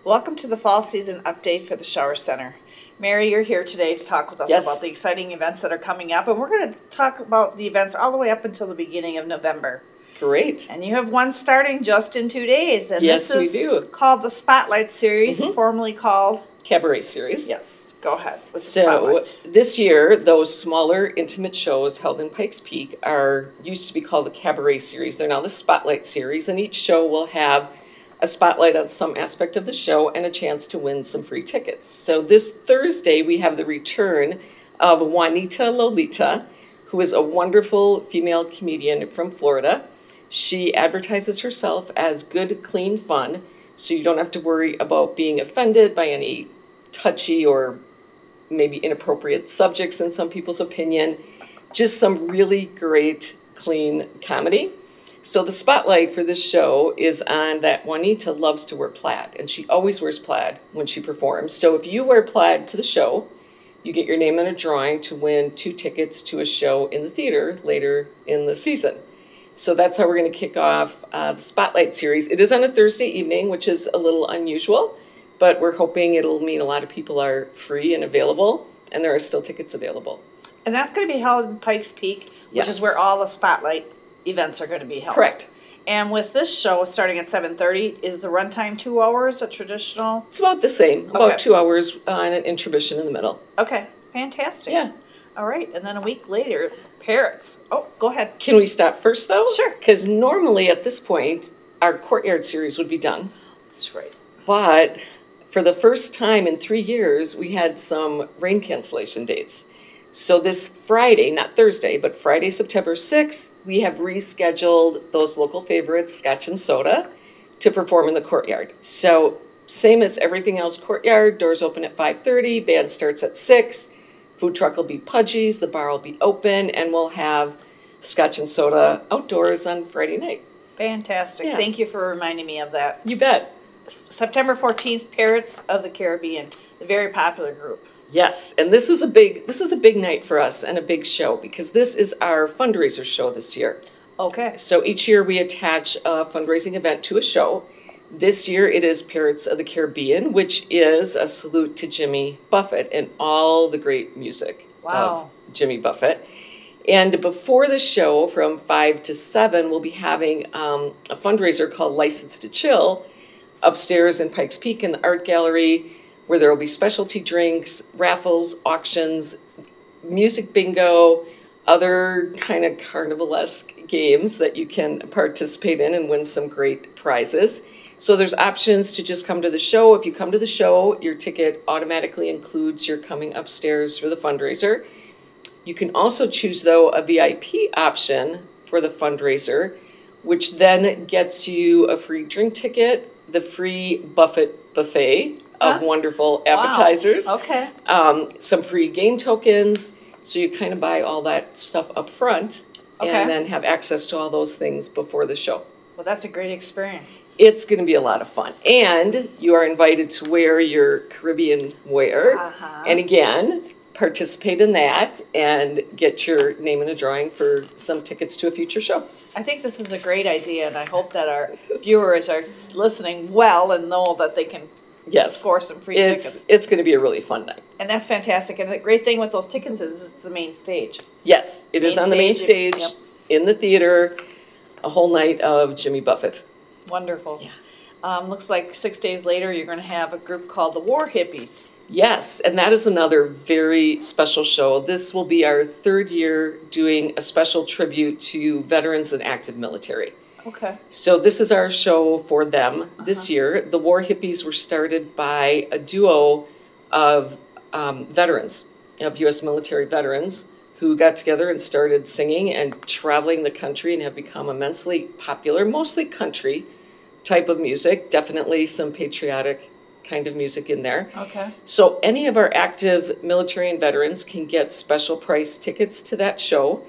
Welcome to the fall season update for the Shower Center. Mary, you're here today to talk with us Yes. about the exciting events that are coming up, and we're going to talk about the events all the way up until the beginning of November. Great. And you have one starting just in 2 days, and Yes, this is we do. called the Spotlight Series, formerly called... Cabaret series. Yes, go ahead with the So Spotlight. this year, those smaller, intimate shows held in Pikes Peak used to be called the Cabaret series. They're now the Spotlight series, and each show will have a spotlight on some aspect of the show and a chance to win some free tickets. So this Thursday, we have the return of Juanita Lolita, who is a wonderful female comedian from Florida. She advertises herself as good, clean fun, so you don't have to worry about being offended by any touchy or maybe inappropriate subjects in some people's opinion. Just some really great, clean comedy. So the spotlight for this show is on that Juanita loves to wear plaid, and she always wears plaid when she performs. So if you wear plaid to the show, you get your name in a drawing to win 2 tickets to a show in the theater later in the season. So that's how we're going to kick off the Spotlight series. It is on a Thursday evening, which is a little unusual, but we're hoping it'll mean a lot of people are free and available, and there are still tickets available. And that's going to be held in Pikes Peak, which is Yes. where all the Spotlight events are going to be held. Correct. And with this show starting at 7:30, is the runtime 2 hours, a traditional? It's about the same, about Okay. 2 hours on an intermission in the middle. Okay, fantastic. Yeah. All right, and then a week later, Parrots. Oh, go ahead. Can we stop first, though? Sure. Because normally at this point, our Courtyard series would be done. That's right. But for the first time in 3 years, we had some rain cancellation dates. So this Friday, not Thursday, but Friday, September 6th, we have rescheduled those local favorites, Scotch and Soda, to perform in the Courtyard. So same as everything else, Courtyard, doors open at 5:30, band starts at 6, food truck will be Pudgy's, the bar will be open, and we'll have Scotch and Soda outdoors on Friday night. Fantastic. Yeah. Thank you for reminding me of that. You bet. September 14th, Parrots of the Caribbean, the very popular group. Yes, and this is a big night for us and a big show because this is our fundraiser show this year. Okay. So each year we attach a fundraising event to a show. This year it is Pirates of the Caribbean, which is a salute to Jimmy Buffett and all the great music Wow. of Jimmy Buffett. And before the show, from 5 to 7, we'll be having a fundraiser called License to Chill upstairs in Pikes Peak in the art gallery, where there will be specialty drinks, raffles, auctions, music bingo, other kind of carnivalesque games that you can participate in and win some great prizes. So there's options to just come to the show. If you come to the show, your ticket automatically includes your coming upstairs for the fundraiser. You can also choose, though, a VIP option for the fundraiser, which then gets you a free drink ticket, the free Buffett buffet of wonderful appetizers, Wow. Okay. some free game tokens. So you kind of buy all that stuff up front Okay. and then have access to all those things before the show. Well, that's a great experience. It's going to be a lot of fun. And you are invited to wear your Caribbean wear. Uh-huh. And again, participate in that and get your name in a drawing for some tickets to a future show. I think this is a great idea, and I hope that our viewers are listening well and know that they can Yes. score some free tickets. It's going to be a really fun night. And that's fantastic. And the great thing with those tickets is the main stage. Yes, it is Main on the main stage, stage, yep. in the theater, a whole night of Jimmy Buffett. Wonderful. Yeah. Looks like 6 days later, you're going to have a group called the War Hippies. Yes, and that is another very special show. This will be our 3rd year doing a special tribute to veterans and active military. Okay. So this is our show for them this year. The War Hippies were started by a duo of veterans, of U.S. military veterans, who got together and started singing and traveling the country and have become immensely popular, mostly country type of music, definitely some patriotic kind of music in there. Okay. So any of our active military and veterans can get special price tickets to that show.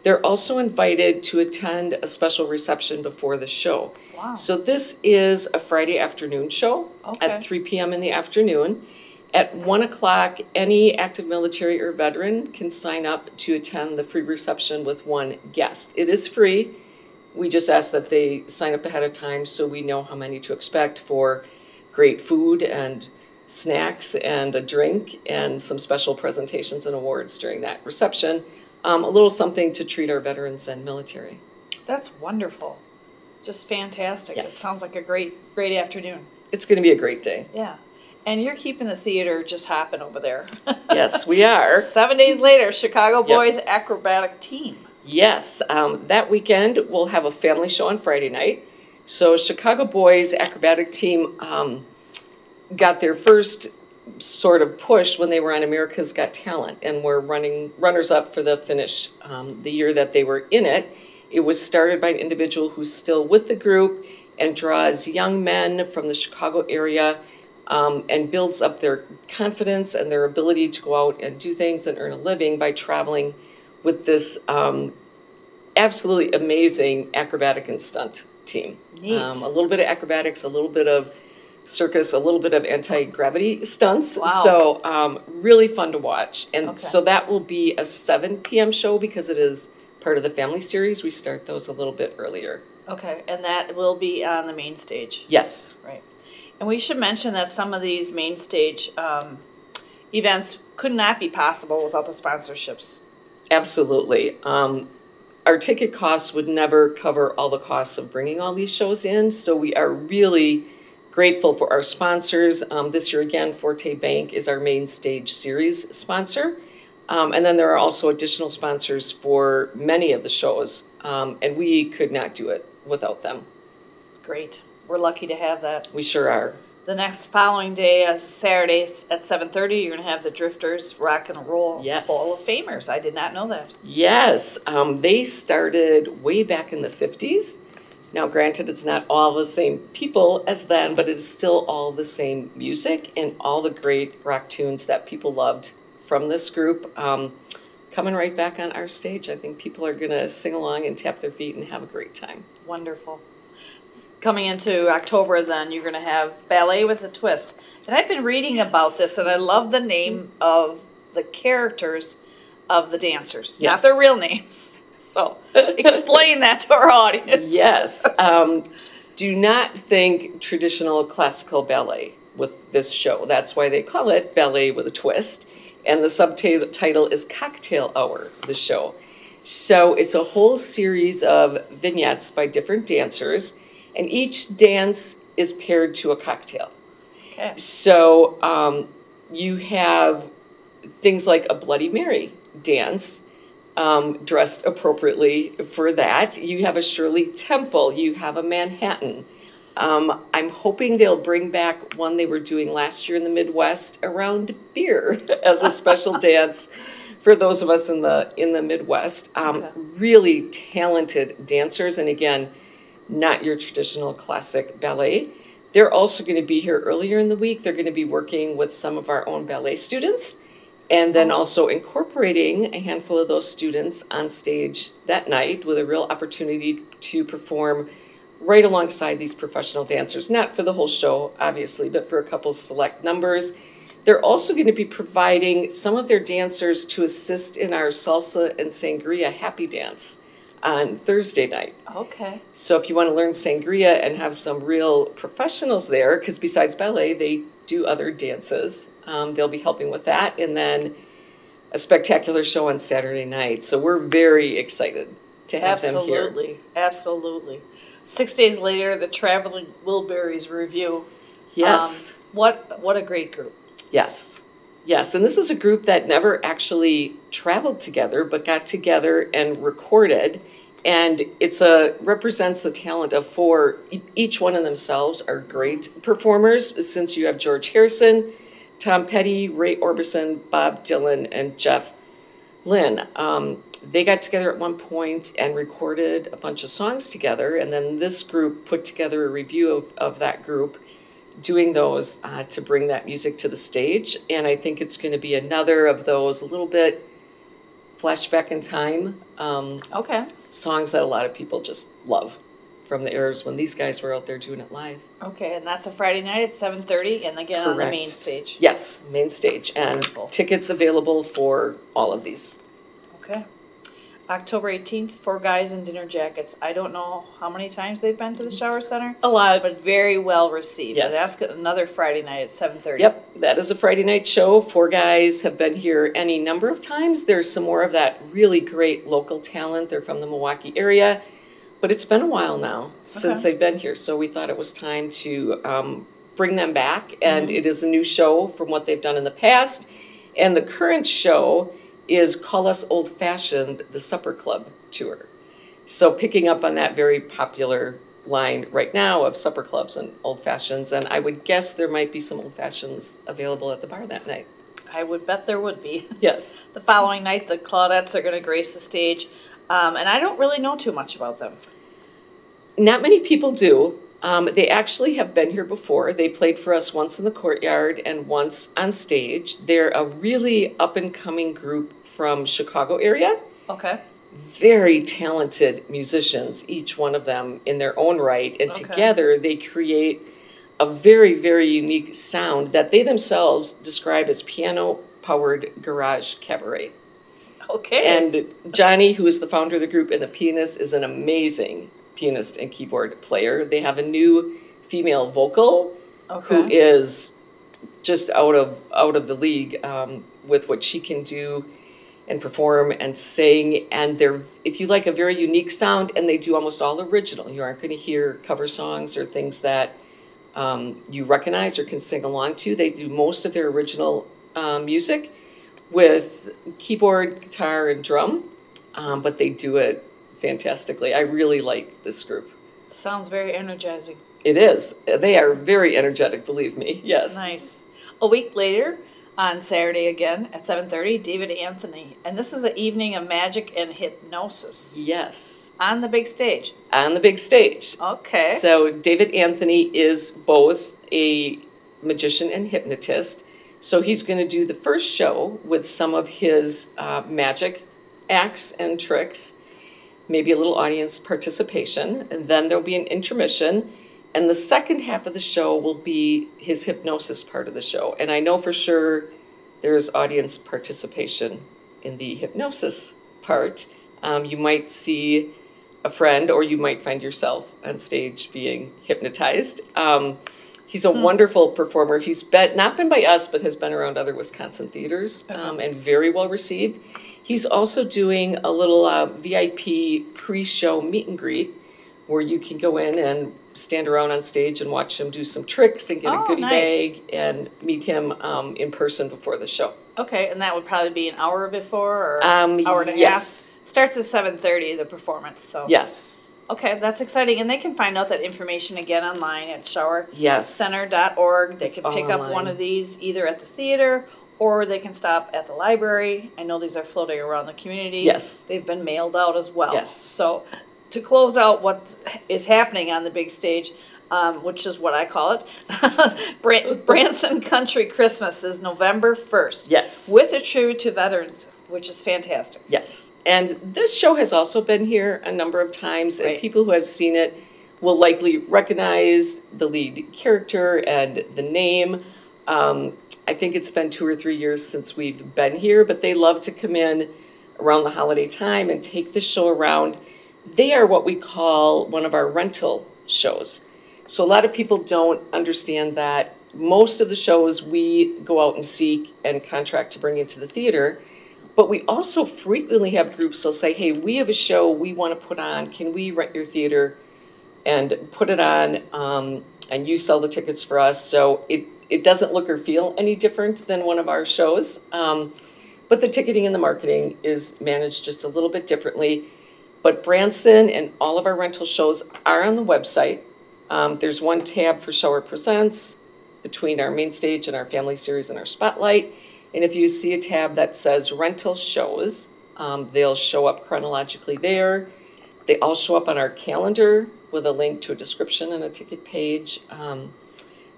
They're also invited to attend a special reception before the show. Wow. So this is a Friday afternoon show Okay. at 3 p.m. in the afternoon. At 1 o'clock, any active military or veteran can sign up to attend the free reception with one guest. It is free. We just ask that they sign up ahead of time so we know how many to expect for great food and snacks and a drink and some special presentations and awards during that reception. A little something to treat our veterans and military. That's wonderful. Just fantastic. It Yes. sounds like a great afternoon. It's going to be a great day. Yeah. And you're keeping the theater just hopping over there. Yes, we are. 7 days later, Chicago Boys Acrobatic Team. Yes, that weekend we'll have a family show on Friday night. So Chicago Boys Acrobatic Team got their first sort of push when they were on America's Got Talent and were runners up for the finish the year that they were in it. It was started by an individual who's still with the group and draws young men from the Chicago area and builds up their confidence and their ability to go out and do things and earn a living by traveling with this absolutely amazing acrobatic and stunt team. Neat. A little bit of acrobatics, a little bit of circus, a little bit of anti-gravity stunts. Wow. So really fun to watch. And Okay. so that will be a 7 p.m. show because it is part of the family series. We start those a little bit earlier. Okay, and that will be on the main stage. Yes. Right. And we should mention that some of these main stage events could not be possible without the sponsorships. Absolutely. Our ticket costs would never cover all the costs of bringing all these shows in, so we are really grateful for our sponsors. This year again, Forte Bank is our main stage series sponsor. And then there are also additional sponsors for many of the shows, and we could not do it without them. Great. We're lucky to have that. We sure are. The next following day, as Saturday at 7:30, you're going to have the Drifters Rock and Roll Yes. Hall of Famers. I did not know that. Yes, they started way back in the 50s. Now, granted, it's not all the same people as then, but it is still all the same music and all the great rock tunes that people loved from this group. Coming right back on our stage, I think people are going to sing along and tap their feet and have a great time. Wonderful. Coming into October, then, you're going to have Ballet with a Twist. And I've been reading about this, and I love the name of the characters of the dancers, not Yes. their real names. So explain that to our audience. Yes. Do not think traditional classical ballet with this show. That's why they call it Ballet with a Twist. And the subtitle is Cocktail Hour, the show. So it's a whole series of vignettes by different dancers, and each dance is paired to a cocktail. Okay. So you have things like a Bloody Mary dance, dressed appropriately for that. You have a Shirley Temple. You have a Manhattan. I'm hoping they'll bring back one they were doing last year in the Midwest around beer as a special dance for those of us in the Midwest. Okay. Really talented dancers, and again, not your traditional classic ballet. They're also going to be here earlier in the week. They're going to be working with some of our own ballet students, and then also incorporating a handful of those students on stage that night with a real opportunity to perform right alongside these professional dancers, not for the whole show, obviously, but for a couple select numbers. They're also going to be providing some of their dancers to assist in our salsa and sangria happy dance on Thursday night. Okay. So if you want to learn sangria and have some real professionals there, because besides ballet, they do other dances, they'll be helping with that. And then a spectacular show on Saturday night. So we're very excited to have them here. Absolutely. Absolutely. 6 days later, the Traveling Wilburys Review. Yes. What a great group. Yes. Yes. And this is a group that never actually traveled together, but got together and recorded. And represents the talent of four. Each one of themselves are great performers, since you have George Harrison, Tom Petty, Ray Orbison, Bob Dylan, and Jeff Lynne. They got together at one point and recorded a bunch of songs together, and then this group put together a review of that group, doing those to bring that music to the stage. And I think it's going to be another of those a little bit flashback in time Okay. songs that a lot of people just love from the eras when these guys were out there doing it live. Okay, and that's a Friday night at 7:30, and again on the main stage. Yes, main stage, and Wonderful. tickets available for all of these. Okay. October 18th, Four Guys in Dinner Jackets. I don't know how many times they've been to the Shower Center, A lot. but very well received. Yes. And that's another Friday night at 7:30. Yep, that is a Friday night show. Four Guys have been here any number of times. There's some more of that really great local talent. They're from the Milwaukee area, but it's been a while now since they've been here. So we thought it was time to bring them back. And it is a new show from what they've done in the past. And the current show is Call Us Old Fashioned, the Supper Club tour. So picking up on that very popular line right now of supper clubs and old fashions, and I would guess there might be some old fashions available at the bar that night. I would bet there would be. Yes. The following night, the Claudettes are going to grace the stage, and I don't really know too much about them. Not many people do. They actually have been here before. They played for us once in the courtyard and once on stage. They're a really up-and-coming group from Chicago area. Okay. Very talented musicians, each one of them in their own right. And together they create a very, very unique sound that they themselves describe as piano-powered garage cabaret. Okay. And Johnny, who is the founder of the group and the pianist, is an amazing pianist and keyboard player. They have a new female vocal who is just out of the league with what she can do and perform and sing. And they're, if you like a very unique sound, and they do almost all original. You aren't going to hear cover songs or things that you recognize or can sing along to. They do most of their original music with keyboard, guitar, and drum, but they do it fantastically. I really like this group. Sounds very energizing. It is. They are very energetic, believe me. Yes. Nice. A week later, on Saturday again at 7:30, David Anthony. And this is an evening of magic and hypnosis. Yes. On the big stage. On the big stage. Okay. So David Anthony is both a magician and hypnotist. So he's going to do the first show with some of his magic acts and tricks, maybe a little audience participation, and then there'll be an intermission. And the second half of the show will be his hypnosis part of the show. And I know for sure there's audience participation in the hypnosis part. You might see a friend, or you might find yourself on stage being hypnotized. He's a wonderful performer. He's not been by us, but has been around other Wisconsin theaters and very well received. He's also doing a little VIP pre-show meet and greet where you can go in and stand around on stage and watch him do some tricks and get a goodie bag and meet him in person before the show. Okay, and that would probably be an hour before or hour and a half? Starts at 7:30, the performance. So yes. Okay, that's exciting. And they can find out that information again online at Yes. showercenter.org. They It's can pick all up online. one of these either at the theater or they can stop at the library. I know these are floating around the community. Yes. They've been mailed out as well. Yes. So to close out what is happening on the big stage, which is what I call it, Branson Country Christmas is November 1st. Yes. With a tribute to veterans, which is fantastic. Yes. And this show has also been here a number of times, and people who have seen it will likely recognize the lead character and the name. I think it's been 2 or 3 years since we've been here, but they love to come in around the holiday time and take the show around. They are what we call one of our rental shows. So a lot of people don't understand that most of the shows we go out and seek and contract to bring into the theater, but we also frequently have groups that'll say, hey, we have a show we want to put on. Can we rent your theater and put it on, and you sell the tickets for us? So it doesn't look or feel any different than one of our shows. But the ticketing and the marketing is managed just a little bit differently. But Branson and all of our rental shows are on the website. There's one tab for Shower Presents between our main stage and our family series and our spotlight. And if you see a tab that says rental shows, they'll show up chronologically there. They all show up on our calendar with a link to a description and a ticket page.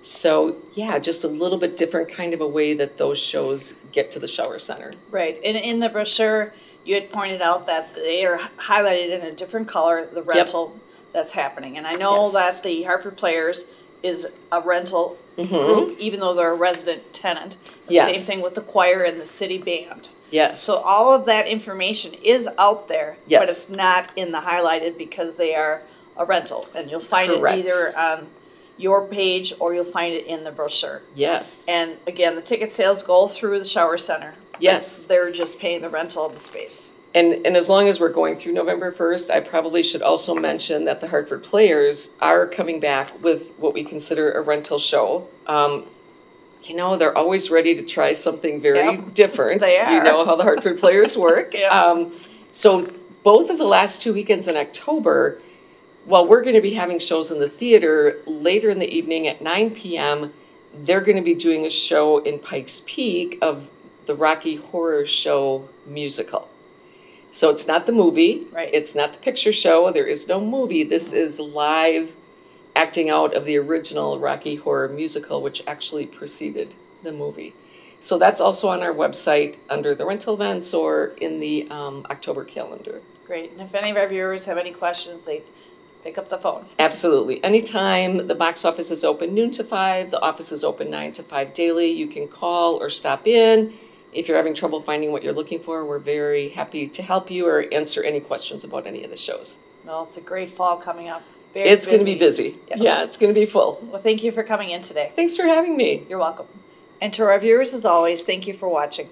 So yeah, just a little bit different kind of a way that those shows get to the Shower Center. Right. And in the brochure, you had pointed out that they are highlighted in a different color, the rental that's happening. And I know that the Hartford Players is a rental group, even though they're a resident tenant. The Yes. same thing with the choir and the city band. Yes. So all of that information is out there, but Yes. it's not in the highlighted because they are a rental. And you'll find Correct. it either on your page or you'll find it in the brochure. Yes. And again, the ticket sales go through the shower center. Yes. They're just paying the rental of the space. And as long as we're going through November 1st, I probably should also mention that the Hartford Players are coming back with what we consider a rental show. You know, they're always ready to try something very Yep. different. They are. You know how the Hartford Players work. Yep. So both of the last 2 weekends in October, while we're going to be having shows in the theater later in the evening at 9 p.m., they're going to be doing a show in Pikes Peak of the Rocky Horror Show musical. So it's not the movie. Right. It's not the picture show. There is no movie. This is live acting out of the original Rocky Horror musical, which actually preceded the movie. So that's also on our website under the rental events or in the October calendar. Great. And if any of our viewers have any questions, they pick up the phone. Absolutely. Anytime the box office is open noon to 5, the office is open 9 to 5 daily. You can call or stop in. If you're having trouble finding what you're looking for, we're very happy to help you or answer any questions about any of the shows. Well, it's a great fall coming up. Very It's going to be busy. Yeah. Yeah, it's going to be full. Well, thank you for coming in today. Thanks for having me. You're welcome. And to our viewers, as always, thank you for watching.